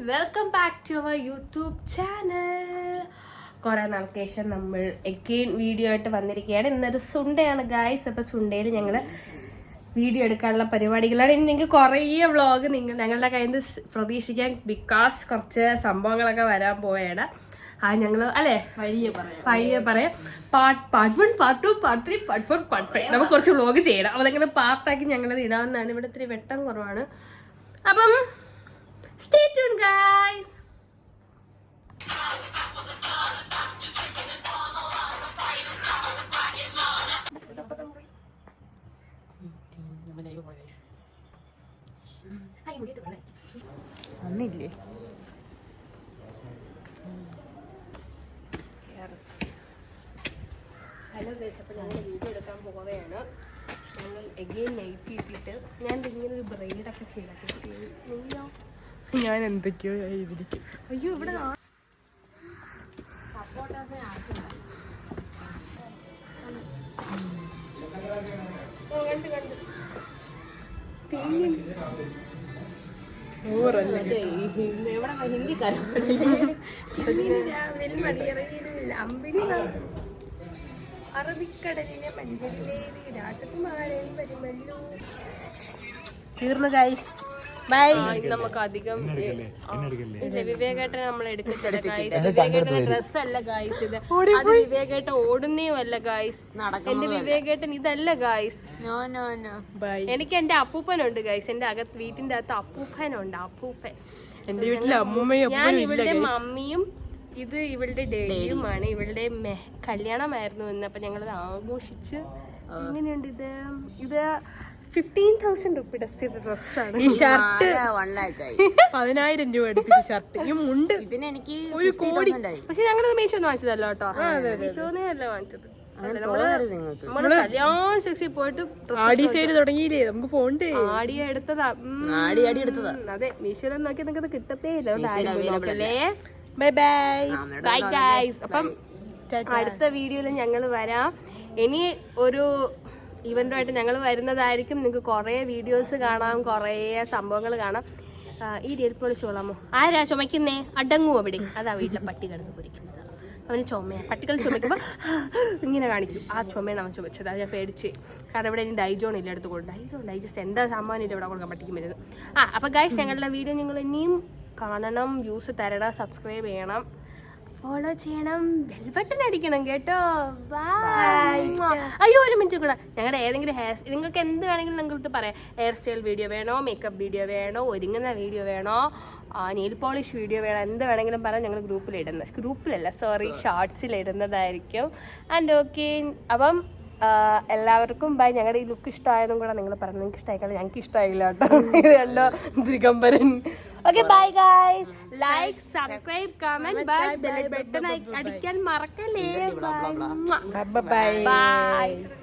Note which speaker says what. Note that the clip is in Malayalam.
Speaker 1: Welcome back to our YouTube channel. കുറേ നാൾക്ക് ശേഷം നമ്മൾ എഗെയിൻ വീഡിയോ ആയിട്ട് വന്നിരിക്കുകയാണ്. ഇന്നൊരു സുണ്ടയാണ് ഗായ്സ്. അപ്പോൾ സുണ്ടയിൽ ഞങ്ങൾ വീഡിയോ എടുക്കാനുള്ള പരിപാടികളാണ്. ഇനി നിങ്ങൾക്ക് കുറേ വ്ളോഗ് ഞങ്ങളുടെ കയ്യിൽ നിന്ന് പ്രതീക്ഷിക്കാൻ, ബിക്കോസ് കുറച്ച് സംഭവങ്ങളൊക്കെ വരാൻ പോവുകയാണ്. ആ ഞങ്ങൾ അല്ലേ വഴിയെ പറയാം. Part 1, part 2, part 3, part 4, part 5 നമുക്ക് കുറച്ച് വ്ളോഗ് ചെയ്യണം. അപ്പോൾ അതങ്ങനെ പാർട്ടാക്കി ഞങ്ങളത് ഇടാവുന്നതാണ്. ഇവിടെ ഇത്തിരി വെട്ടം കുറവാണ്. അപ്പം stay tuned guys.
Speaker 2: അന്നില്ലേ
Speaker 1: ഹലോ ഗൈസ്, അപ്പോൾ ഞങ്ങൾ വീഡിയോ എടുക്കാൻ പോവുകയാണ്. ഞങ്ങൾ എഗെയിൻ നൈറ്റ് ഇട്ടിട്ട് ഞാൻ ഇങ്ങനെ ഒരു ബ്രെയിഡൊക്കെ ചെയ്തിട്ട്
Speaker 2: ഞാൻ എന്തൊക്കെയോ ചെയ്തിരിക്കും.
Speaker 1: അയ്യോ ഇവിടെ അറബിക്കടലിലെ മഞ്ചലിലേറി രാജകുമാരൻ വരുമല്ലോ.
Speaker 2: തീർന്നു ഗൈസ്, ബൈ.
Speaker 1: നമുക്ക് അധികം ഇല്ല, വിവേകേട്ടനെ നമ്മൾ എടുക്കത്തില്ല ഗൈസ്. വിവേകേട്ടന്റെ ഡ്രസ് അല്ല ഗൈസ് ഇത്. അത് വിവേകേട്ടൻ ഓടുന്നേയും അല്ല ഗൈസ്. എന്റെ വിവേകേട്ടൻ ഇതല്ല ഗൈസ്. എനിക്ക് എന്റെ അപ്പൂപ്പനുണ്ട് ഗൈസ്. എന്റെ വീട്ടിന്റെ അകത്ത് അപ്പൂപ്പനുണ്ട്. അപ്പൂപ്പൻ
Speaker 2: എന്റെ വീട്ടിലെ അമ്മൂമ്മയും
Speaker 1: ഞാൻ ഇവളുടെ മമ്മിയും ഇത് ഇവളുടെ ഡേഡിയുമാണ്. ഇവളുടെ കല്യാണമായിരുന്നു ഇന്ന്. അപ്പൊ ഞങ്ങളത് ആഘോഷിച്ച്. എങ്ങനെയുണ്ട് ഇത്? ഇത് 15,000 രൂപയുടെ ഡ്രസ്സാണ്.
Speaker 2: ഈ ഷർട്ട് 10,000 രൂപ അടുപ്പിച്ച ഷർട്ട്. ഈ മുണ്ട് ഇതിന് എനിക്ക് 1 കോടി.
Speaker 1: പക്ഷെ ഞങ്ങളത് മീഷോന്ന് വാങ്ങിച്ചതല്ലോ കേട്ടോ. മീഷോന്നേ അല്ല വാങ്ങിച്ചത്. നമ്മള് കല്യാൺ സെക്സിൽ പോയിട്ട്
Speaker 2: ആടി സൈഡ് തുടങ്ങിയില്ലേ, നമുക്ക് പോണ്ടേ.
Speaker 1: ആടിയ എടുത്തതാ. അതെ, മീഷോയിലൊന്നും നോക്കി നിങ്ങൾക്ക് കിട്ടത്തേ ഇല്ല.
Speaker 2: Bye bye
Speaker 1: bye guys. അപ്പം അടുത്ത വീഡിയോയിൽ ഞങ്ങൾ വരാം. ഇനി ഒരു ഇവന്റുമായിട്ട് ഞങ്ങൾ വരുന്നതായിരിക്കും. നിങ്ങൾക്ക് കുറേ വീഡിയോസ് കാണാം, കുറേ സംഭവങ്ങൾ കാണാം. ഈ റിയൽ പൊളിച്ച് കൊള്ളാമോ? ആരാ ചുമക്കുന്നേ? അടങ്ങുമോ അവിടെ? അതാ വീട്ടിലെ പട്ടി കിടന്ന് പൊരിക്കുന്നത്. അവന് ചുമയാ. പട്ടികൾ ചുമക്കുമ്പോൾ ഇങ്ങനെ കാണിക്കും. ആ ചുമയാണ് അവൻ ചുമച്ചത്. അത് ഞാൻ പേടിച്ച്. കാരണം ഇവിടെ ഇനി ഡൈജോൺ ഇല്ല എടുത്ത് കൊടുക്കും. ഡൈജസ്റ്റ് എന്താ സംഭവം ഇല്ല ഇവിടെ കൊടുക്കാൻ പട്ടിക്കും വരുന്നത്. അപ്പോൾ ഗൈസ്, ഞങ്ങളുടെ വീഡിയോ നിങ്ങൾ ഇനിയും കാണണം, വ്യൂസ് തരണം, സബ്സ്ക്രൈബ് ചെയ്യണം, ഫോളോ ചെയ്യണം, ബെൽ ബട്ടൺ അടിക്കണം കേട്ടോ. ബൈ. അയ്യോ, ഒരു മിനിറ്റ് കൂടെ. ഞങ്ങളുടെ ഏതെങ്കിലും നിങ്ങൾക്ക് എന്ത് വേണമെങ്കിലും നിങ്ങൾക്ക് പറയാം. ഹെയർ സ്റ്റൈൽ വീഡിയോ വേണോ, മേക്കപ്പ് വീഡിയോ വേണോ, ഒരുങ്ങുന്ന വീഡിയോ വേണോ, നെയിൽ പോളിഷ് വീഡിയോ വേണോ, എന്ത് വേണമെങ്കിലും പറയാം. ഞങ്ങൾ ഗ്രൂപ്പിലല്ല ഷോർട്സിൽ ഇടുന്നതായിരിക്കും. ആൻഡ് ഓക്കെ, അപ്പം എല്ലാവർക്കും ബൈ. ഞങ്ങളുടെ ഈ ലുക്ക് ഇഷ്ടമായതും കൂടെ നിങ്ങൾ പറഞ്ഞു. നിങ്ങൾക്ക് ഇഷ്ടമായിക്കാണ്, ഞങ്ങൾക്ക് ഇഷ്ടമായില്ല കേട്ടോ. ഇത് കണ്ടോ Digambaran. Okay, bye guys. Like, subscribe, comment, bell button അടിക്കാൻ മറക്കല്ലേ. Bye.
Speaker 2: Bye.